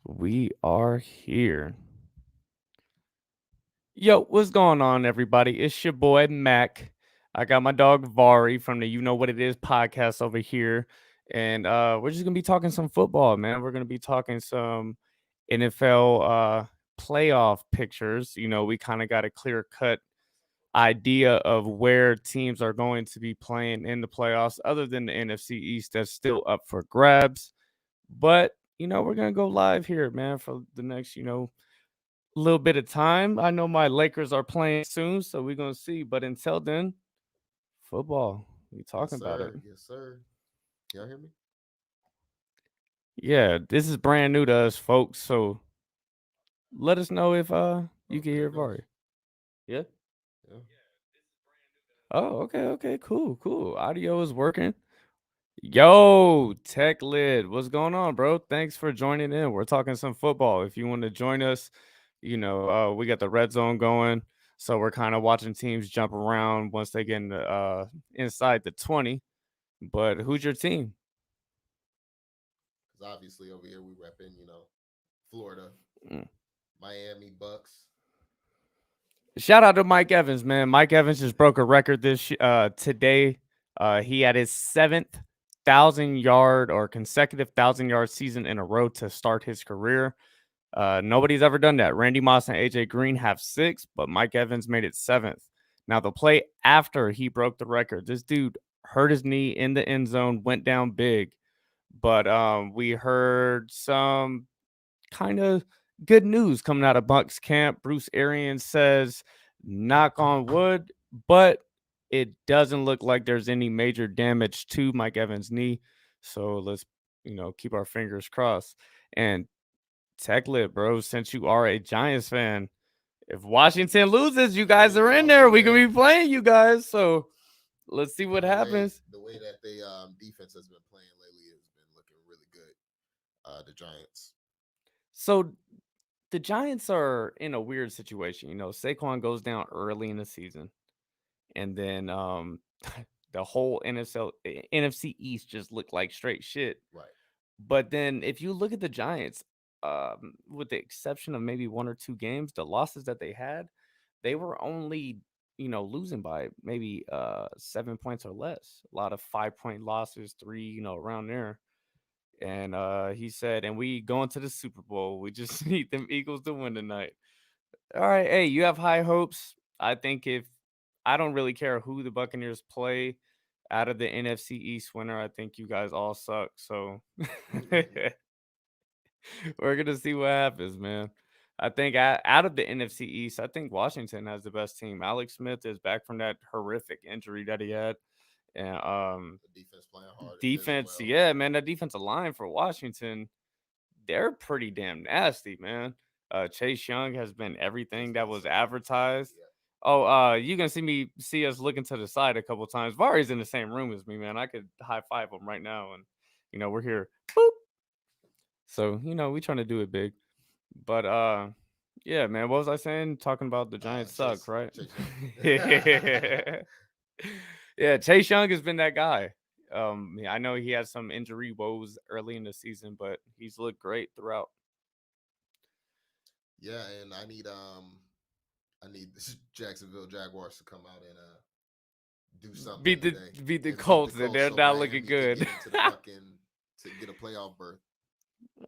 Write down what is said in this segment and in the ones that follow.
We are here. Yo, what's going on, everybody? It's your boy Mac. I got my dog Vari from the You Know What It Is podcast over here. And we're just gonna be talking some football, man. We're gonna be talking some NFL playoff pictures. We kind of got a clear cut idea of where teams are going to be playing in the playoffs, other than the NFC East that's still up for grabs. But we're gonna go live here, man, for the next, little bit of time. I know my Lakers are playing soon, so we're gonna see. But until then, football. We Yes, talking about it. sir. Yes, sir. Y'all hear me? Yeah, this is brand new to us, folks. So let us know if you Oh, can there hear it goes. Vari. Yeah. Yeah. Oh, okay, cool. Audio is working. Yo, Tech Lid, what's going on, bro? Thanks for joining in. We're talking some football. If you want to join us, we got the red zone going, so we're kind of watching teams jump around once they get inside the 20. But who's your team? Because obviously over here we repping, Florida, Mm. Miami Bucks. Shout out to Mike Evans, man. Mike Evans just broke a record this today. He had his 7,000 yard or consecutive 1,000 yard season in a row to start his career. Nobody's ever done that. Randy Moss and AJ Green have 6, but Mike Evans made it 7th. Now, the play after he broke the record, this dude hurt his knee in the end zone, went down big. But we heard some kind of good news coming out of Bucks camp. Bruce Arians says, knock on wood, but it doesn't look like there's any major damage to Mike Evans' knee. So let's, keep our fingers crossed. And Techlit, bro, since you are a Giants fan, if Washington loses, you guys Hey, are in y'all there. in We can there. be playing you guys. So let's see what The way happens. the way that they defense has been playing lately has been looking really good. The Giants. So the Giants are in a weird situation. Saquon goes down early in the season, and then the whole NFC East just looked like straight shit. Right. But then if you look at the Giants, with the exception of maybe one or two games, the losses that they had, they were only, losing by maybe 7 points or less. A lot of 5 point losses, three, around there. And he said, and we going to the Super Bowl. We just need them Eagles to win tonight. All right, hey, you have high hopes. I think if I don't really care who the Buccaneers play out of the NFC East winner, I think you guys all suck. So we're gonna see what happens, man. I think out of the NFC East, I think Washington has the best team. Alex Smith is back from that horrific injury that he had, and The defense playing hard as defense, well. yeah, man, that defensive line for Washington, they're pretty damn nasty, man. Chase Young has been He's everything that been was solid. advertised. Yeah. Oh, you can see us looking to the side a couple times. Vari's in the same room as me, man. I could high five him right now, and we're here. Boop. So we trying to do it big, but yeah, man. What was I saying? Talking about the Giants suck, right? Chase Young. Yeah, Chase Young has been that guy. Yeah, I know he had some injury woes early in the season, but he's looked great throughout. Yeah, and I need the Jacksonville Jaguars to come out and do something Beat the today beat the and beat the Colts, and Colts they're so not looking Miami can good. get into the fucking to get a playoff berth.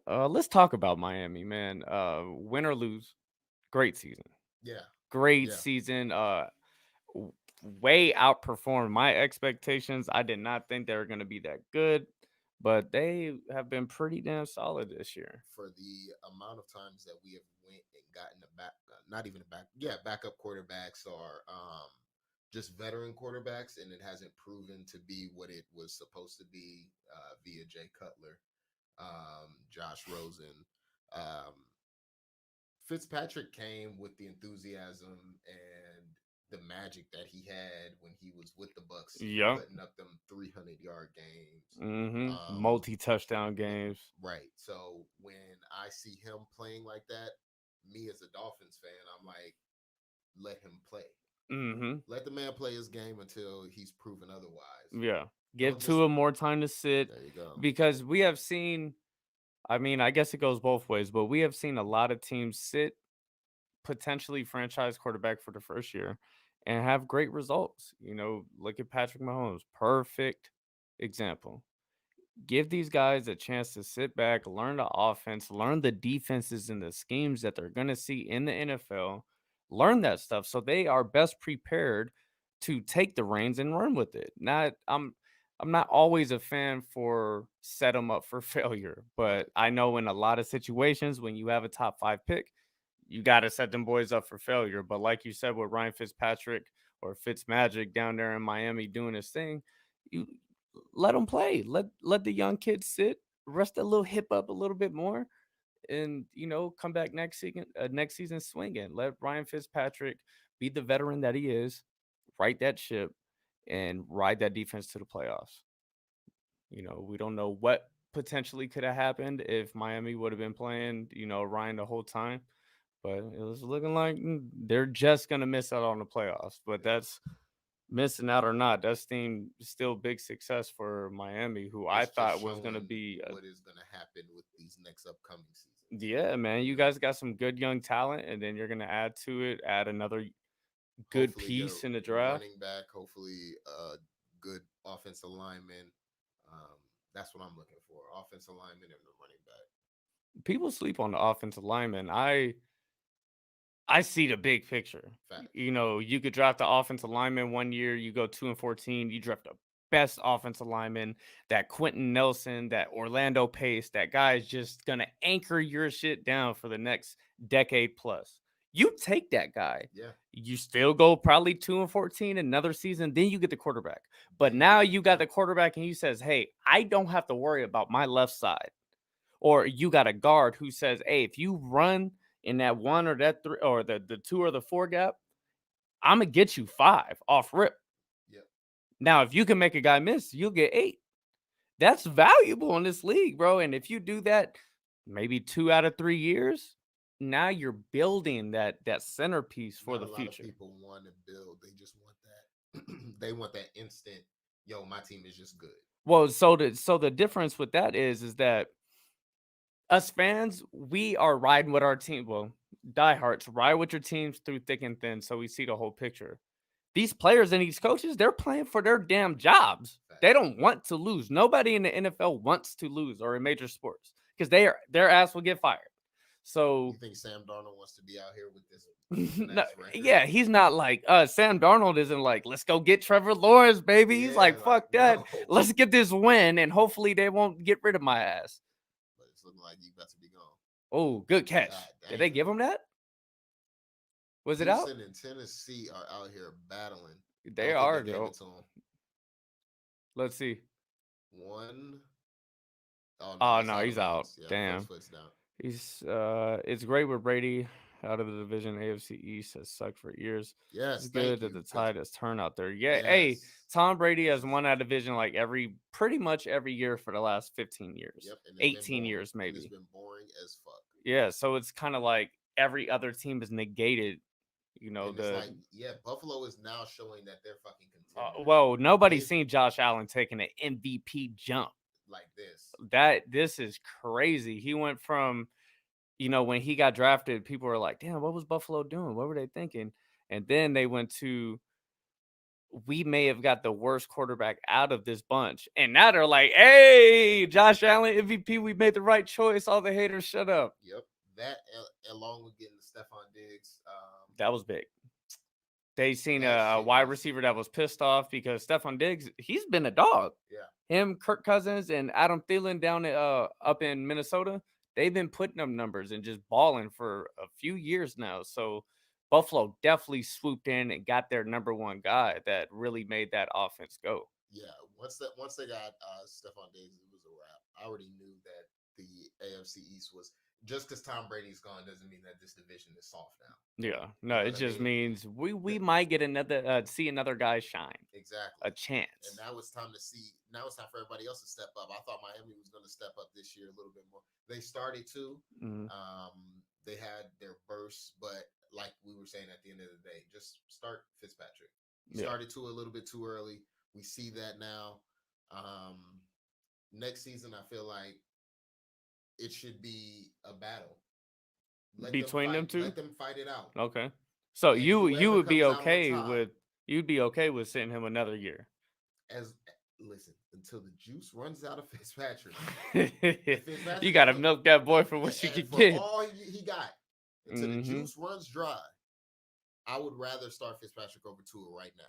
Let's talk about Miami, man. Win or lose, great season. Yeah, Great yeah. season. W- Way outperformed my expectations. I did not think they were going to be that good, but they have been pretty damn solid this year. For the amount of times that we have went and gotten a back, not even a back, yeah, backup quarterbacks or just veteran quarterbacks, and it hasn't proven to be what it was supposed to be via Jay Cutler, Josh Rosen. Um, Fitzpatrick came with the enthusiasm and the magic that he had when he was with the Bucks, Yep. putting up them 300-yard games. Multi touchdown games. Right. So when I see him playing like that, me as a Dolphins fan, I'm like, let him play. Mm-hmm. Let the man play his game until he's proven otherwise. Yeah. Give Don't just Tua more time to sit there you go. because we have seen. I mean, I guess it goes both ways, but we have seen a lot of teams sit potentially franchise quarterback for the first year and have great results. Look at Patrick Mahomes, perfect example. Give these guys a chance to sit back, learn the offense, learn the defenses and the schemes that they're going to see in the NFL, learn that stuff so they are best prepared to take the reins and run with it. Not I'm not always a fan for set them up for failure, Right. but I know in a lot of situations when you have a top 5 pick, you got to set them boys up for failure. But like you said with Ryan Fitzpatrick or Fitzmagic down there in Miami doing his thing, you let them play. Let the young kids sit, rest a little hip up a little bit more, and come back next season swinging. Let Ryan Fitzpatrick be the veteran that he is, right that ship, and ride that defense to the playoffs. We don't know what potentially could have happened if Miami would have been playing, Ryan the whole time. But it was looking like they're just gonna miss out on the playoffs. But Yeah. that's missing out or not. That's still big success for Miami, who I It's just thought was gonna showing be what is going to happen with these next upcoming seasons. yeah, man. You You know, guys got some good young talent, and then you're gonna add to it, add another good hopefully get piece in the a draft. running back, hopefully a good offensive lineman. Um, that's what I'm looking for: offensive lineman and a running back. People sleep on the offensive lineman. I see the big picture. Facts. You could draft the offensive lineman one year, you go 2-14, you draft the best offensive lineman, that Quentin Nelson, that Orlando Pace, that guy is just gonna anchor your shit down for the next decade plus. You take that guy. Yeah. You still go probably 2-14 another season, then you get the quarterback. But Then you now get you got yep. the quarterback and he says, hey, I don't have to worry about my left side. Or you got a guard who says, "Hey, if you run in that one or that three or the two or the four gap, I'm gonna get you 5 off rip." Yep. Now, if you can make a guy miss, you'll get 8. That's valuable in this league, bro. And if you do that, maybe 2 out of 3 years, now you're building that centerpiece for Not the a lot of future. people want to build. They just want that. They want that instant. Yo, my team is just good. Well, so the difference with that is that us fans, we are riding with our team. Well, diehards ride with your teams through thick and thin, so we see the whole picture. These players and these coaches, they're playing for their damn jobs. They Facts. don't want to lose. Nobody in the NFL wants to lose or in major sports because their ass will get fired. You So think Sam Darnold wants to be out here with this losing no, ass record? yeah, he's not like Sam Darnold isn't like, let's go get Trevor Lawrence, baby. He's Yeah, like, like fuck that. no. Let's get this win and hopefully they won't get rid of my ass. But it's looking like you about to be gone. Oh, good God catch. Did they damn. give him that? Was it out? Houston and Tennessee are out here battling. I They don't think they are, gave it though. to him. Let's see. One. Oh no, Oh it's no, out of he's out. bounds. Yeah, first Damn. foot's down. It's great with Brady out of the division. AFC East has sucked for years. It's Yes, thank good that you. the Because tide has turned out there. Yeah, hey, yes, Tom Brady this has is won that division like pretty much every year for the last 15 years, yep, and it's been 18 boring. years And it's maybe. been boring as fuck. Yeah, so it's kind of like every other team is negated. And it's The like, yeah, Buffalo is now showing that they're fucking contenders. well, nobody's They've seen Josh Allen taking an MVP jump. like this. This is crazy. He went from when he got drafted, people were like, damn, what was Buffalo doing? What were they thinking? And then they went to, we may have got the worst quarterback out of this bunch. And now they're like, hey, Josh Allen, MVP, we made the right choice. All the haters, shut up. Yep, that along with getting the Stephon Diggs, That was big. They seen that a shit wide was receiver that was pissed off because Stephon Diggs, he's been a dog. yeah, Him, Kirk Cousins, and Adam Thielen down up in Minnesota, they've been putting up numbers and just balling for a few years now. So Buffalo definitely swooped in and got their number one guy that really made that offense go. yeah. Once they got Stephon Diggs, it was a wrap. I already knew that the AFC East was just because Tom Brady's gone doesn't mean that this division is soft now. Yeah, You no, know it what I just mean? means we The, might get another see another guy shine, exactly. a And chance. now it's time to see. Now it's time for everybody else to step up. I thought Miami was going to step up this year a little bit more. They started to. Mhm. They had their bursts, but like we were saying at the end of the day, just start Fitzpatrick. Yeah, Started to a little bit too early. We see that now. Um, Next season, I feel like it should be a battle. Let them between fight. them two. Let them fight it out. Okay. So And you whoever would be comes out on okay top, with you'd be okay with sitting him another year. as listen, until the juice runs out of Fitzpatrick. If You Fitzpatrick gotta doesn't, milk that boy if, for what you and could for get. all he got, until the Hmm. juice runs dry, I would rather start Fitzpatrick over Tua right now.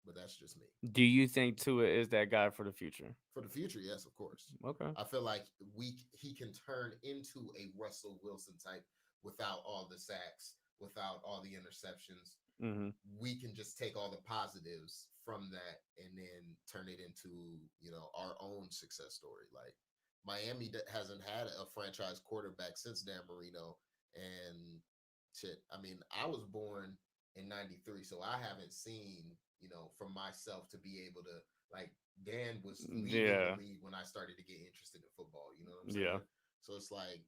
But that's just me. Do you think Tua is that guy for the future? For the future, yes, of course. Okay. I feel like he can turn into a Russell Wilson type without all the sacks, without all the interceptions. Hmm. We can just take all the positives from that and then turn it into our own success story. Like Miami hasn't had a franchise quarterback since Dan Marino, and shit. I mean, I was born in '93, so I haven't seen from myself to be able to like Dan was leaving the Yeah. league when I started to get interested in football. You know what I'm Yeah. saying? So it's like,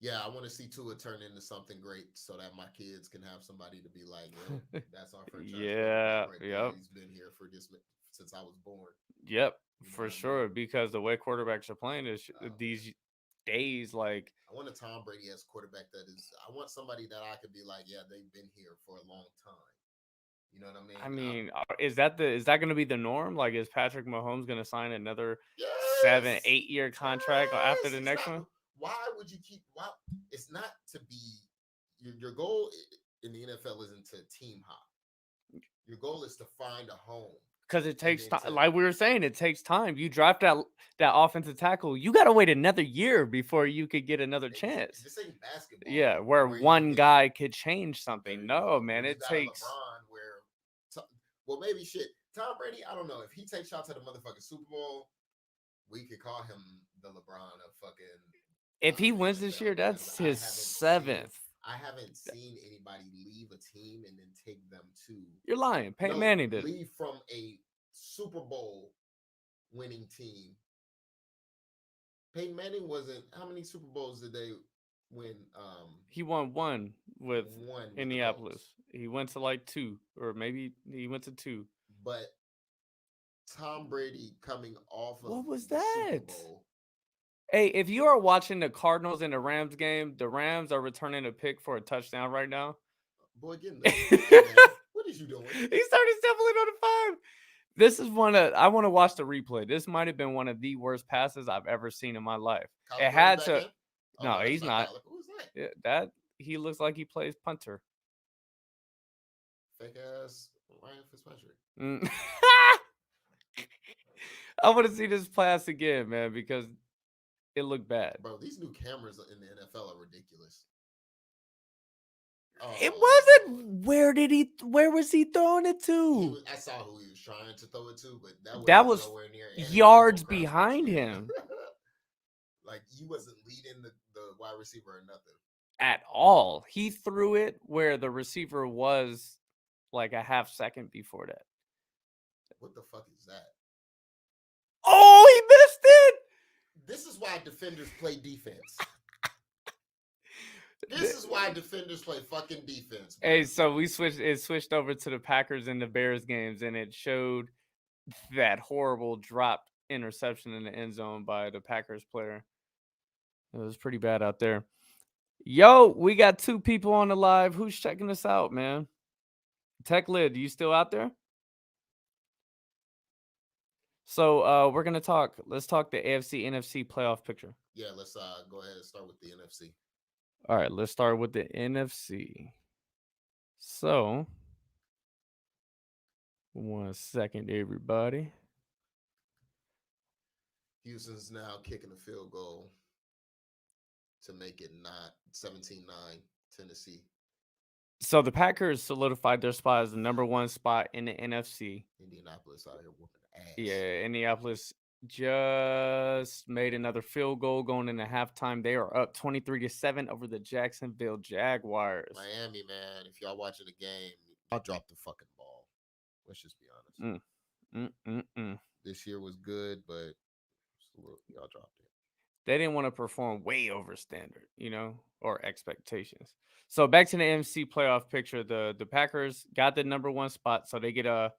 yeah, I want to see Tua turn into something great so that my kids can have somebody to be like, yo, that's our franchise quarterback Yeah. right there. Yep. He's been here for this since I was born. Yep. You know For what I mean? sure. Because the way quarterbacks are playing is Oh man. these days, like, I want a Tom Brady as quarterback that is. I want somebody that I could be like, yeah, they've been here for a long time. You know what I I mean? mean, is that going to be the norm? Like, is Patrick Mahomes going to sign another seven, Yes, 8 year contract after yes. the It's next not. one? Why would you keep? Why? It's not to be. Your goal in the NFL isn't to team hop. Your goal is to find a home, Because it and takes then time. to. Like we were saying, it takes time. You draft that offensive tackle, you got to wait another year before you could get another chance. This ain't basketball Yeah, where where you one can. guy could change There something. you No, go. man, Where you it got a takes. LeBron where. Well, maybe shit. Tom Brady, I don't know if he takes shots at the motherfucking Super Bowl. We could call him the LeBron of fucking If he the wins this year, NFL because that's his seventh. I haven't seen anybody leave a team and then take them to You're lying. Peyton no Manning did. leave from a Super Bowl winning team. Peyton Manning wasn't. How many Super Bowls did they win? He won one with One with the Indianapolis. Colts, He went to like two, or maybe he went to two. but Tom Brady coming off of What was the Super that? Bowl. Hey, if you are watching the Cardinals and the Rams game, the Rams are returning a pick for a touchdown right now. Boy, get in the He hey man, what is you doing? started stumbling on the five. This is one of I want to watch the replay. This might have been one of the worst passes I've ever seen in my life. Kyler It Murray had back to. in? Oh No, no, that's he's not not. Kyler. Who is that? That he looks like he plays punter. Fake ass Ryan Fitzpatrick. Mm. I want to see this pass again, man, because it looked bad. Bro, these new cameras in the NFL are ridiculous. It Oh Lord. wasn't. Where was he throwing it to? I saw who he was trying to throw it to, but that That was was nowhere near. And it was Simone yards Crawford. behind Yeah. him Like he wasn't leading the wide receiver or nothing. at all. He threw it where the receiver was like a half second before that. What the fuck is that? Oh, he missed it. This is why defenders play defense. This is why defenders play fucking defense. Bro. Hey, so it switched over to the Packers and the Bears games, and it showed that horrible dropped interception in the end zone by the Packers player. It was pretty bad out there. Yo, we got two people on the live. Who's checking us out, man? Tech Lid, you still out there? So we're gonna talk. Let's talk the AFC NFC playoff picture. Yeah, let's go ahead and start with the NFC. All right, let's start with the NFC. So, 1 second, everybody. Houston's now kicking a field goal to make it not 17-9 Tennessee. So the Packers solidified their spot as the number one spot in the NFC. Indianapolis out here whooping ass. Yeah, Indianapolis just made another field goal going into halftime. They are up 23-7 over the Jacksonville Jaguars. Miami, man, if y'all watching the game, y'all dropped the fucking ball. Let's just be honest. This year was good, but y'all dropped it. They didn't want to perform way over standard, or expectations. So back to the NFC playoff picture, the Packers got the number one spot, so they get a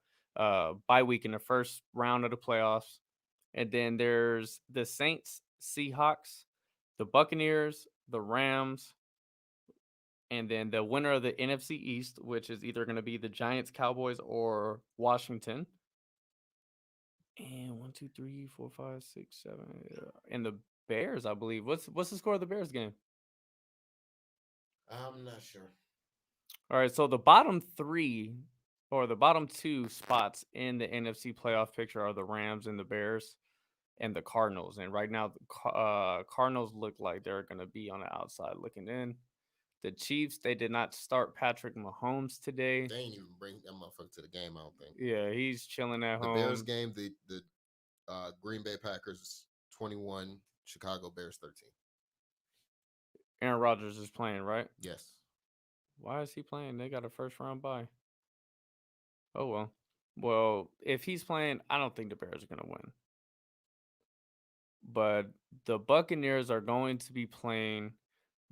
bye week in the first round of the playoffs. And then there's the Saints, Seahawks, the Buccaneers, the Rams, and then the winner of the NFC East, which is either going to be the Giants, Cowboys, or Washington. And 1, 2, 3, 4, 5, 6, 7, and the Bears, I believe. What's the score of the Bears game? I'm not sure. All right, so the bottom three or the bottom two spots in the NFC playoff picture are the Rams and the Bears and the Cardinals. And right now, the Cardinals look like they're going to be on the outside looking in. The Chiefs, they did not start Patrick Mahomes today. They ain't even bring that motherfucker to the game. I don't think. Yeah, he's chilling at The home. Bears game, the Green Bay Packers 21, Chicago Bears 13. Aaron Rodgers is playing, right? Yes. Why is he playing? They got a first round bye. Oh well. Well, if he's playing, I don't think the Bears are gonna win. But the Buccaneers are going to be playing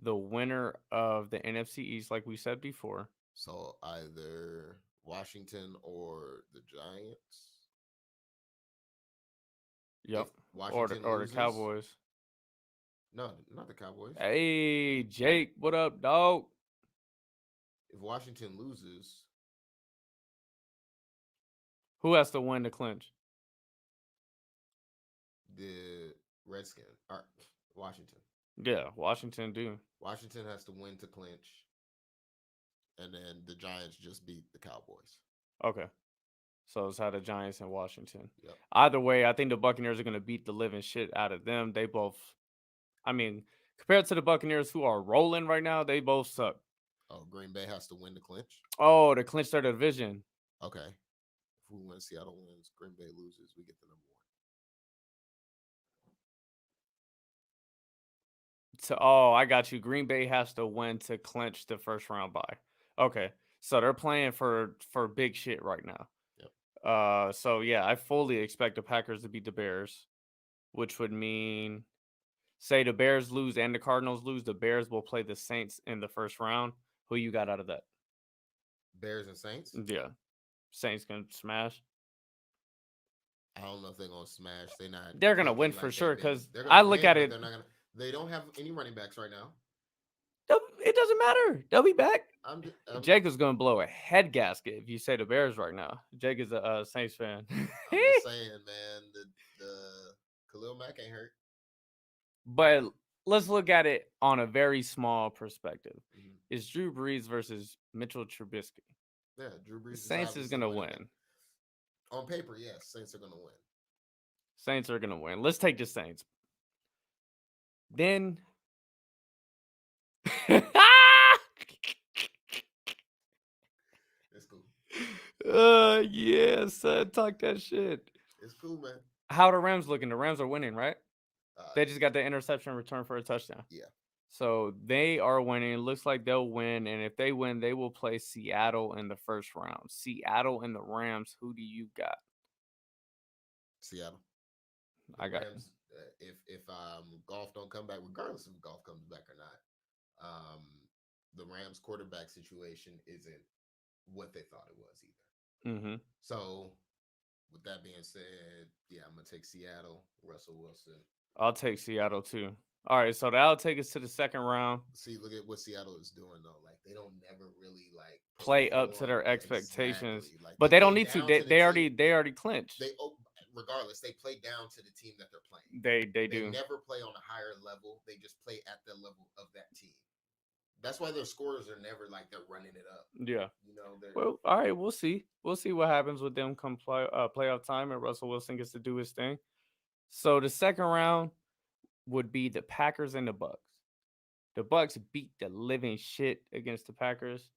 the winner of the NFC East, like we said before. So either Washington or the Giants. Yep. If Washington Or the loses, Cowboys. no, not the Cowboys. Hey, Jake, what up, dog? If Washington loses, Who has to win to clinch? the Redskins or Washington. Yeah, Washington do. Washington has to win to clinch, and then the Giants just beat the Cowboys. Okay. So it's how the Giants and Washington. Yep. Either way, I think the Buccaneers are going to beat the living shit out of them. They both, I mean, compared to the Buccaneers who are rolling right now, they both suck. Oh, Green Bay has to win to clinch. Oh, to clinch their division. Okay. If we win, Seattle wins, Green Bay loses, we get the number one. I got you. Green Bay has to win to clinch the first round bye. Okay. So they're playing for big shit right now. Yep. So yeah, I fully expect the Packers to beat the Bears, which would mean say the Bears lose and the Cardinals lose, the Bears will play the Saints in the first round. Who you got out of that? Bears and Saints. Yeah. Saints gonna smash. I don't know if they're gonna smash. They're gonna win clicking for like sure they've been. because They're I gonna look win, at but it. they're not gonna. They don't have any running backs right now. It doesn't matter. They'll be back. I'm Jake is gonna blow a head gasket if you say the Bears right now. Jake is a Saints fan. just saying, man. The Khalil Mack ain't hurt. But let's look at it on a very small perspective. Mhm. It's Drew Brees versus Mitchell Trubisky. Yeah, Drew The Brees Saints is gonna win. On paper, yes, Saints are gonna win. Saints are gonna win. Let's take the Saints. Then It's cool. yeah, son, talk that shit. It's cool, man. How are the Rams looking? The Rams are winning, right? They just got the interception return for a touchdown. Yeah. So they are winning. It looks like they'll win. And if they win, they will play Seattle in the first round. Seattle and the Rams. Who do you got? Seattle. I got Rams. If Golf don't come back, regardless if Golf comes back or not, the Rams quarterback situation isn't what they thought it was either. Mm-hmm. So, with that being said, yeah, I'm gonna take Seattle. Russell Wilson. I'll take Seattle too. All right, so that'll take us to the second round. See, look at what Seattle is doing though. Like they don't never really like play up to their expectations, exactly. Like, but they don't need to. They already clinched. They regardless, they play down to the team that they're playing. They do. Never play on a higher level. They just play at the level of that team. That's why their scores are never like they're running it up. Yeah. You know. Well, all right. We'll see. We'll see what happens with them come playoff time, and Russell Wilson gets to do his thing. So the second round would be the Packers and the Bucks. The Bucks beat the living shit against the Packers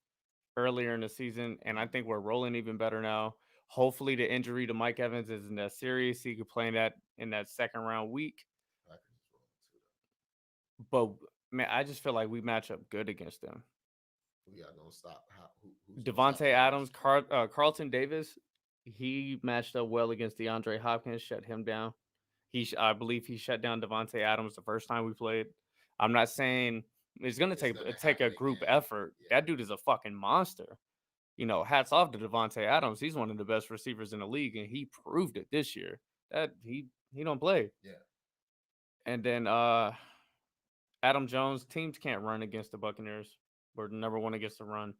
earlier in the season, and I think we're rolling even better now. Hopefully, the injury to Mike Evans isn't that serious. He could play in that second round week. But man, I just feel like we match up good against them. We are gonna stop. Devontae Adams, Carlton Davis, he matched up well against DeAndre Hopkins, shut him down. I believe he shut down Devontae Adams the first time we played. I'm not saying it's gonna take a group effort. Yeah. That dude is a fucking monster. You know, hats off to Devontae Adams. He's one of the best receivers in the league, and he proved it this year. That he He don't play. Yeah, And then Adam Jones, teams can't run against the Buccaneers. We're number one against the run.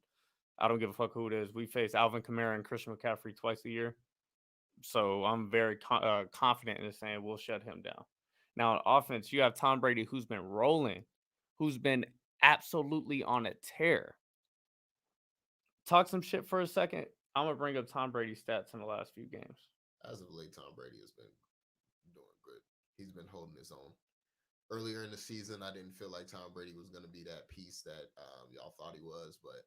I don't give a fuck who it is. We face Alvin Kamara and Christian McCaffrey twice a year. So I'm very confident in saying we'll shut him down. Now, on offense, you have Tom Brady, who's been rolling, who's been absolutely on a tear. Talk some shit for a second. I'm going to bring up Tom Brady's stats in the last few games. as of late, Tom Brady has been doing good. He's been holding his own. Earlier in the season, I didn't feel like Tom Brady was going to be that piece that y'all thought he was, but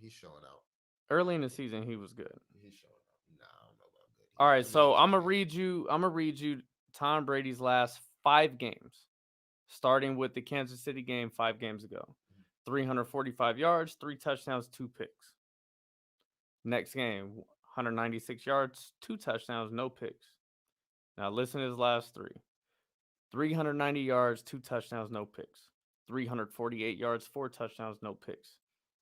he's showing out. Early in the season, he was good. He's showing out. Nah, I don't know about good. All right, Let me so look at I'm his gonna game. read you. I'm gonna read you Tom Brady's last 5 games, starting with the Kansas City game 5 games ago. 345 yards, 3 touchdowns, 2 picks. Next game, 196 yards, 2 touchdowns, no picks. Now listen to his last three: 390 yards, 2 touchdowns, no picks. 348 yards, 4 touchdowns, no picks.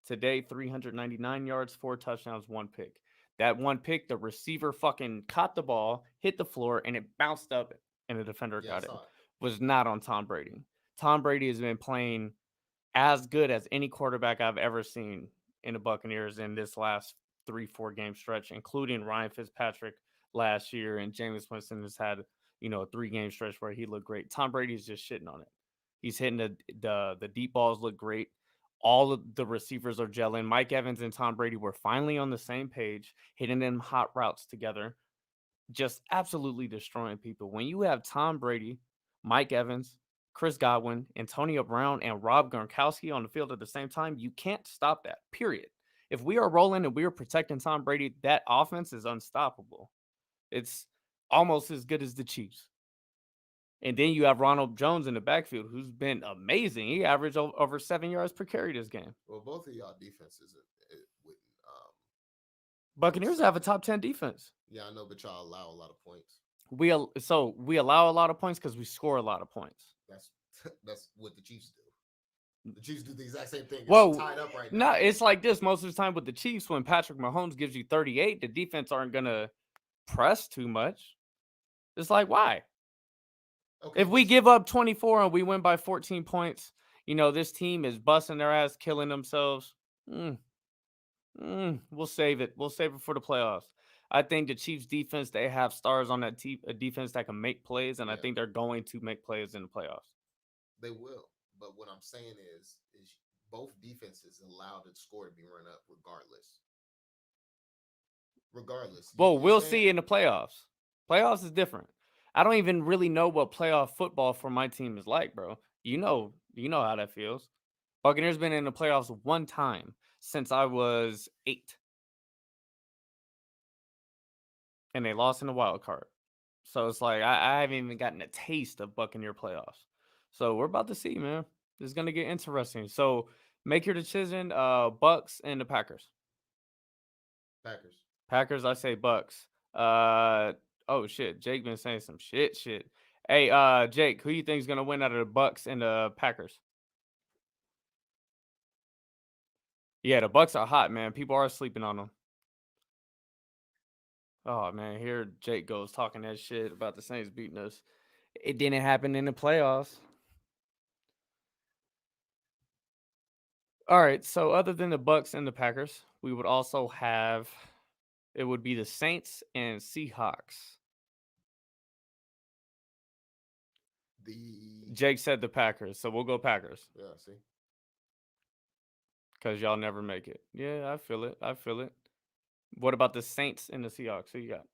Today, 399 yards, 4 touchdowns, 1 pick. That 1 pick, the receiver fucking caught the ball, hit the floor, and it bounced up, and the defender Yeah, I got it. saw it. Was not on Tom Brady. Tom Brady has been playing as good as any quarterback I've ever seen in the Buccaneers in this last 3-4 game stretch, including Ryan Fitzpatrick last year, and Jameis Winston has had a 3 game stretch where he looked great. Tom Brady's just shitting on it. He's hitting the deep balls look great. All of the receivers are gelling. Mike Evans and Tom Brady were finally on the same page, hitting them hot routes together, just absolutely destroying people. When you have Tom Brady, Mike Evans, Chris Godwin, Antonio Brown, and Rob Gronkowski on the field at the same time, you can't stop that. Period. If we are rolling and we are protecting Tom Brady, that offense is unstoppable. It's almost as good as the Chiefs. And then you have Ronald Jones in the backfield, who's been amazing. He averaged over 7 yards per carry this game. Well, both of y'all defenses wouldn't Buccaneers stop have a that. top 10 defense. Yeah, I know, but y'all allow a lot of points. We allow a lot of points because we score a lot of points. That's that's what the Chiefs do. The Chiefs do the exact same thing. It's Well, tied up right no, now. it's like this most of the time with the Chiefs. When Patrick Mahomes gives you 38, the defense aren't gonna press too much. It's like, why? Okay, If we give up 24 and we win by 14 points, this team is busting their ass, killing themselves. We'll save it. We'll save it for the playoffs. I think the Chiefs defense, they have stars on that defense that can make plays, and I Yeah. think they're going to make plays in the playoffs. they will. But what I'm saying is both defenses allow the score to be run up regardless. Regardless, Well, you're we'll saying see in the playoffs. Playoffs is different. I don't even really know what playoff football for my team is like, bro. You know how that feels. Buccaneers been in the playoffs one time since I was 8, and they lost in the wild card. So it's like I haven't even gotten a taste of Buccaneer playoffs. So we're about to see, man. It's gonna get interesting. So make your decision. Bucks and the Packers. Packers. Packers, I say Bucks. Oh shit, Jake been saying some shit. Hey, Jake, who you think is gonna win out of the Bucks and the Packers? Yeah, the Bucks are hot, man. People are sleeping on them. Oh man, here Jake goes talking that shit about the Saints beating us. It didn't happen in the playoffs. All right, so other than the Bucks and the Packers, we would also have it would be the Saints and Seahawks. The Jake said the Packers, so we'll go Packers yeah, see. because y'all never make it. Yeah, I feel it. I feel it. What about the Saints and the Seahawks? Who you got?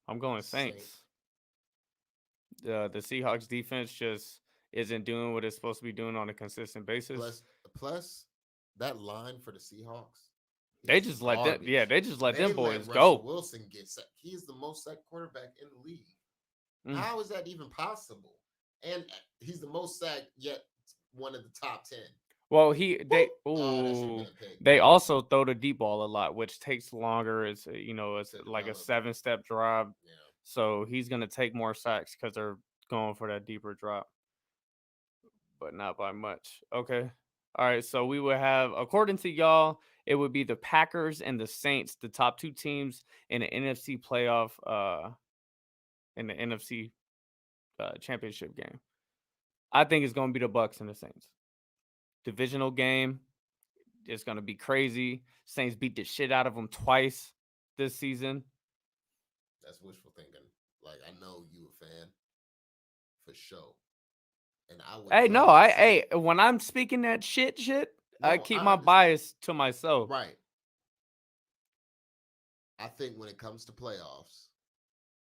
I'm going Saint. Saints. The Seahawks defense just isn't doing what it's supposed to be doing on a consistent basis. Plus that line for the Seahawks. They is just let them, garbage. yeah, they just let them They boys Russell go. Wilson get sacked. He is the most sacked quarterback in the league. Mm. How is that even possible? And he's the most sacked, yet one of the top 10. Well, That should ooh, have been a pick. they also throw the deep ball a lot, which takes longer. It's it's To like a develop. 7-step drop, Yeah. so he's gonna take more sacks because they're going for that deeper drop, but not by much. Okay, all right. So we will have, according to y'all, it would be the Packers and the Saints, the top two teams in the NFC playoff, in the NFC championship game. I think it's going to be the Bucks and the Saints. Divisional game. It's going to be crazy. Saints beat the shit out of them twice this season. That's wishful thinking. Like, I know you a fan for sure, and I would Hey, no, love to see. hey, when I'm speaking that shit, I No, keep I my understand. bias to myself. Right. I think when it comes to playoffs,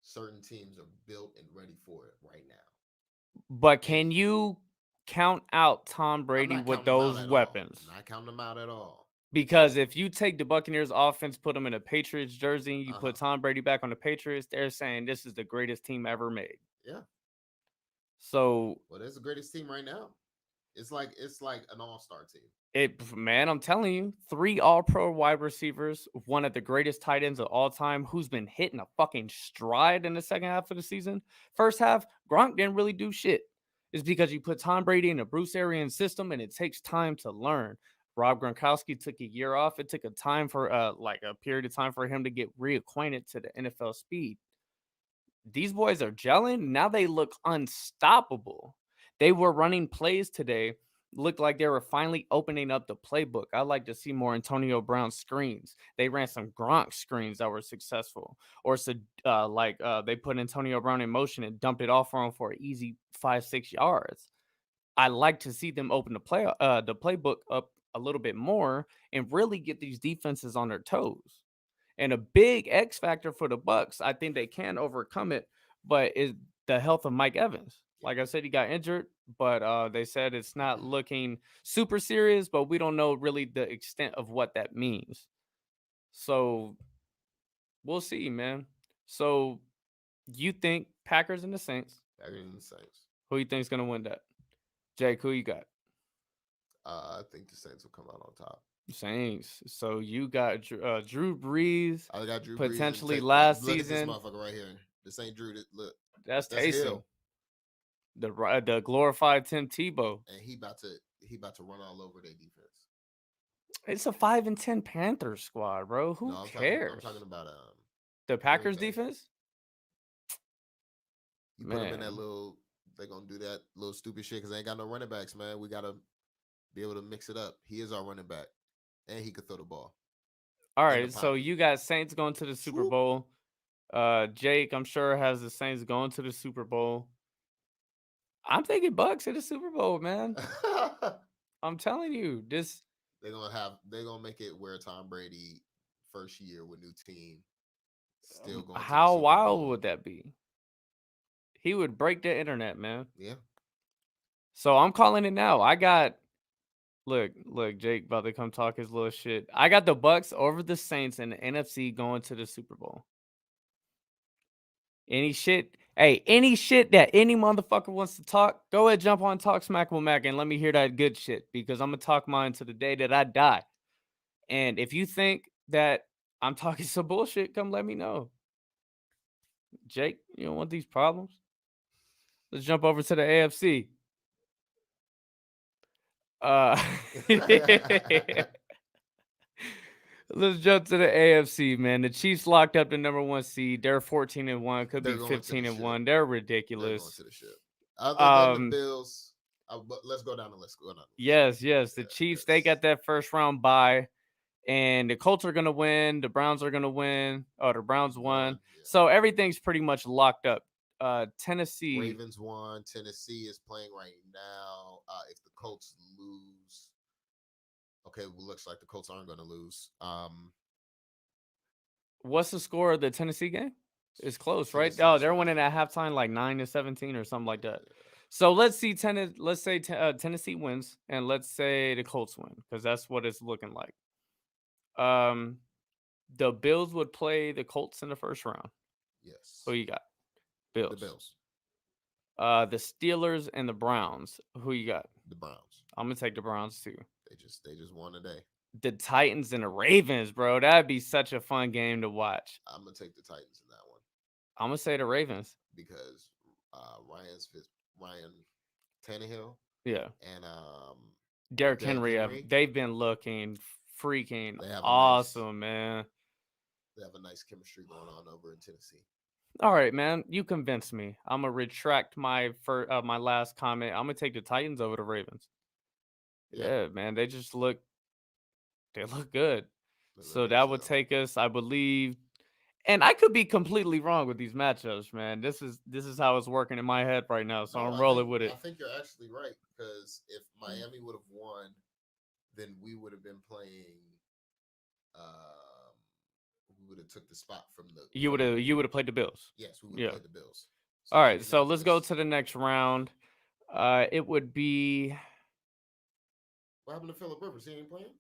certain teams are built and ready for it right now. But And can you count out Tom I'm Brady not with counting them out those at all. weapons? Not counting them out at all. Because if you take the Buccaneers offense, put them in a Patriots jersey, and you Uh huh. put Tom Brady back on the Patriots, they're saying this is the greatest team ever made. Yeah. So Well, that's the greatest team right now. It's like an all-star team. man, I'm telling you, 3 all-pro wide receivers, one of the greatest tight ends of all time, who's been hitting a fucking stride in the second half of the season. First half, Gronk didn't really do shit. It's because you put Tom Brady in a Bruce Arians system and it takes time to learn. Rob Gronkowski took a year off. It took a time for like a period of time for him to get reacquainted to the NFL speed. These boys are gelling. Now they look unstoppable. They were running plays today, looked like they were finally opening up the playbook. I like to see more Antonio Brown screens. They ran some Gronk screens that were successful, or so they put Antonio Brown in motion and dumped it off for him for an easy 5-6 yards. I like to see them open the playbook up a little bit more and really get these defenses on their toes. And a big X factor for the Bucks, I think they can overcome it, but is the health of Mike Evans. Yeah. Like I said, he got injured, but they said it's not looking super serious, but we don't know really the extent of what that means. So we'll see, man. So you think Packers and the Saints? Better than the Saints. Who you think is gonna win that? Jake, who you got? I think the Saints will come out on top. Saints. So you got Drew Brees I got Drew Brees and potentially take. last Look at this season. motherfucker right here. This ain't Drew. Look, That's that's Taysom, Hill, the glorified Tim Tebow. and he about to run all over their defense. It's a 5-10 Panthers squad, bro. No, Who I'm talking cares? about The Green Packers Bay. defense, You put them in that man. little. They're gonna do that little stupid shit because they ain't got no running backs, man. We gotta be able to mix it up. He is our running back, and he could throw the ball All in the right, so pocket. you got Saints going to the Super Swoop. Bowl. Jake, I'm sure has the Saints going to the Super Bowl. I'm thinking Bucks in the Super Bowl, man. I'm telling you, this. they're gonna make it where Tom Brady first year with new team still going to the How Super wild Bowl. would that be? He would break the internet, man. Yeah. So I'm calling it now. I got look, Jake about to come talk his little shit. I got the Bucks over the Saints and the NFC going to the Super Bowl. Any shit that any motherfucker wants to talk, go ahead, jump on Talk Smack with Mac and let me hear that good shit because I'm gonna talk mine to the day that I die. And if you think that I'm talking some bullshit, come let me know. Jake, you don't want these problems? Let's jump over to the AFC. Uh Let's jump to the AFC, man. The Chiefs locked up the number 1 seed. They're 14-1, could They're be going to the ship. 15-1. They're They're going ridiculous. to the ship. Other than the Um, Bills, but let's go down the list. Go down the list. yes. The Yeah, Chiefs, they because got that first round bye, and the Colts are gonna win. The Browns are gonna win. Oh, the Browns won. one, yeah. So everything's pretty much locked up. Tennessee. Ravens won. Tennessee is playing right now. If the Colts lose, okay, well, looks like the Colts aren't going to lose. What's the score of the Tennessee game? It's close, right? Oh, Tennessee's they're winning winning. at halftime like 9-17 or something like that. Yeah. So let's see. Let's say Tennessee wins, and let's say the Colts win because that's what it's looking like. The Bills would play the Colts in the first round. Who Yes. you got? The Bills. Bills. The Steelers and the Browns. Who you got? The Browns. I'm gonna take the Browns too. They just won today. The Titans and the Ravens, bro. That'd be such a fun game to watch. I'm gonna take the Titans in that one I'm gonna say the Ravens. because Ryan Tannehill Yeah. and Derrick Derrick Henry. Henry. They've been looking freaking They have a nice awesome, man. they have a nice chemistry going on over in Tennessee. All right, man. You convinced me. I'm gonna retract my last comment. I'm gonna take the Titans over the Ravens. Yeah, Yeah, man. They look good. they look So good as that would hell. take us, I believe, and I could be completely wrong with these matchups, man. This is how it's working in my head right now. So No, I'm rolling with I it. think you're actually right because if Miami would have won, then we would have been playing. Um, we would have took the spot from the You would from. have you would have played the Bills. Yes, we would have Yeah. played the Bills. So All in right. So let's go Indianapolis, to the next round. It would be what happened to Philip Rivers? He ain't playing.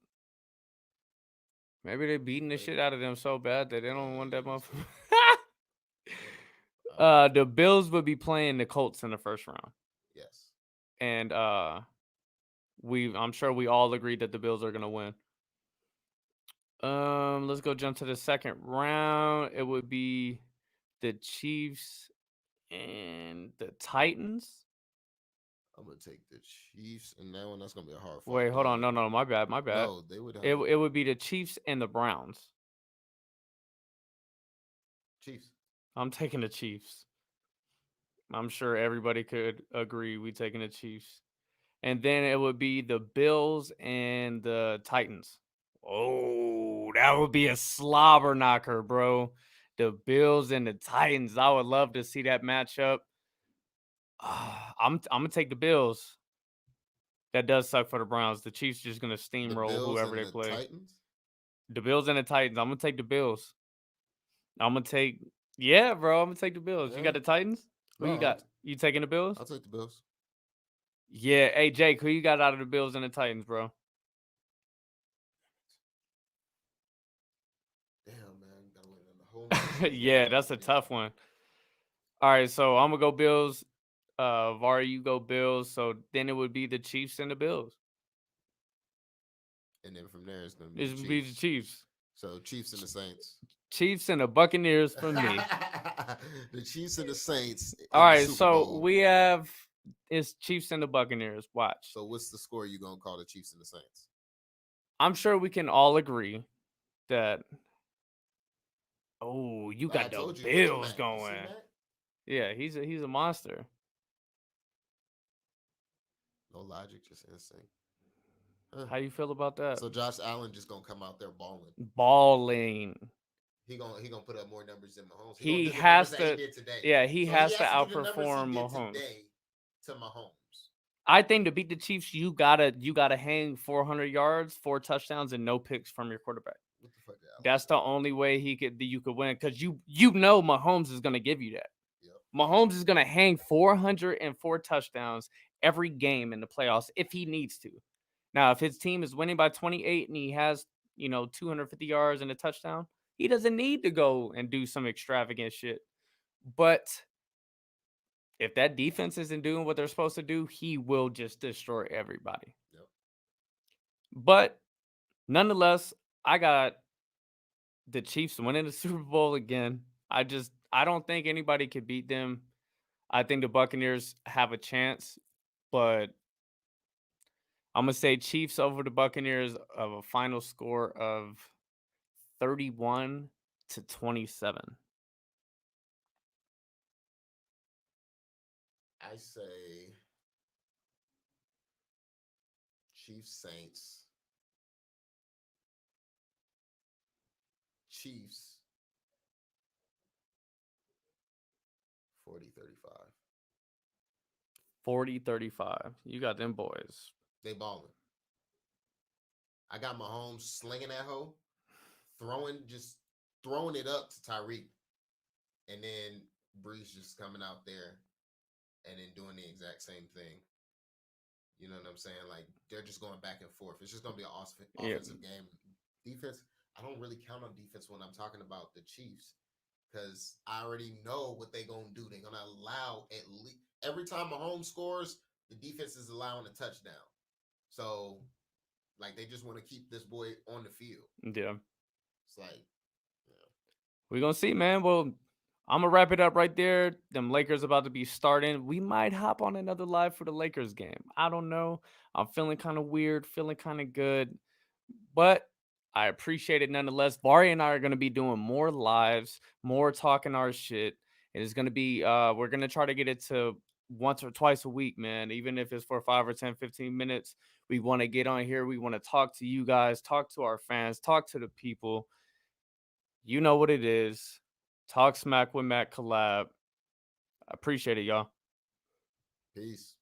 maybe they beating the Wait, shit out of them so bad that they don't want that yeah, he's motherfucker. hurt. All right. The Bills would be playing the Colts in the first round, Yes. and I'm sure we all agree that the Bills are gonna win. Let's go jump to the second round. It would be the Chiefs and the Titans. I'm gonna take the Chiefs, and that one that's gonna be a hard fought Wait, hold on. No, game. no, my bad, my bad. No, they would It have it would be the Chiefs and the Browns. Chiefs. I'm taking the Chiefs. I'm sure everybody could agree we taking the Chiefs. And then it would be the Bills and the Titans. Oh, that would be a slobber knocker, bro. The Bills and the Titans. I would love to see that matchup. I'm gonna take the Bills. That does suck for the Browns. The Chiefs just gonna The steamroll Bills whoever and they the play. Titans. The Bills and the Titans. I'm gonna take the Bills. I'm gonna take yeah, bro. I'm gonna take the Bills. You Yeah. got the Titans? Who No, you got? You taking the Bills? I'll take the Bills. Yeah. Hey Jake, who you got out of the Bills and the Titans, bro? Damn, man, gotta win in the home games or Yeah, the that's road a games. tough one. All right, so I'm gonna go Bills. Vari, you go Bills. So then it would be the Chiefs and the Bills. And then from there, it's gonna be It the would be the Chiefs. Chiefs. So Chiefs and the Saints. Chiefs and the Buccaneers for me. The Chiefs and the Saints All in the right, Super so Bowl. we have it's Chiefs and the Buccaneers. Watch. So what's the score you gonna call the Chiefs and the Saints? I'm sure we can all agree that oh, you But I got the told you, look at Bills Mac. You see going. Mac? Yeah, he's a monster. No logic, just instinct. Huh. How you feel about that? So Josh Allen just gonna come out there balling. Balling. He gonna put up more numbers than Mahomes. He gonna He do the numbers has that he to did today. yeah, he So he has to has to do the numbers he outperform did Mahomes. today to Mahomes. I think to beat the Chiefs, you gotta hang 400 yards, 4 touchdowns, and no picks from your quarterback. What the fuck did Allen That's do? the only way you could win because you know Mahomes is gonna give you that. Yep. Mahomes is gonna hang 404 touchdowns every game in the playoffs if he needs to. Now, if his team is winning by 28 and he has 250 yards and a touchdown, he doesn't need to go and do some extravagant shit. But if that defense isn't doing what they're supposed to do, he will just destroy everybody. Yep. But nonetheless, I got the Chiefs winning the Super Bowl again. I don't think anybody could beat them. I think the Buccaneers have a chance, but I'm gonna say Chiefs over the Buccaneers of a final score of 31-27. I say Chiefs Saints. Chiefs 40-35. 40-35. You got them boys. They balling. I got Mahomes slinging that hoe, just throwing it up to Tyreek, and then Breeze just coming out there and then doing the exact same thing. You know what I'm saying? Like they're just going back and forth. It's just gonna be an Yeah. offensive game. Defense, I don't really count on defense when I'm talking about the Chiefs because I already know what they're gonna do. They're gonna allow at least every time Mahomes scores, the defense is allowing a touchdown. So like they just want to keep this boy on the field. Yeah. It's like, yeah. We're gonna see, man. Well, I'm gonna wrap it up right there. Them Lakers about to be starting. We might hop on another live for the Lakers game. I don't know. I'm feeling kind of weird, feeling kind of good. But I appreciate it nonetheless. Vari and I are going to be doing more lives, more talking our shit. It is going to be we're going to try to get it to once or twice a week, man. Even if it's for 5 or 10, 15 minutes, we want to get on here. We want to talk to you guys, talk to our fans, talk to the people. You know what it is. Talk Smack with Mac collab. I appreciate it, y'all. Peace.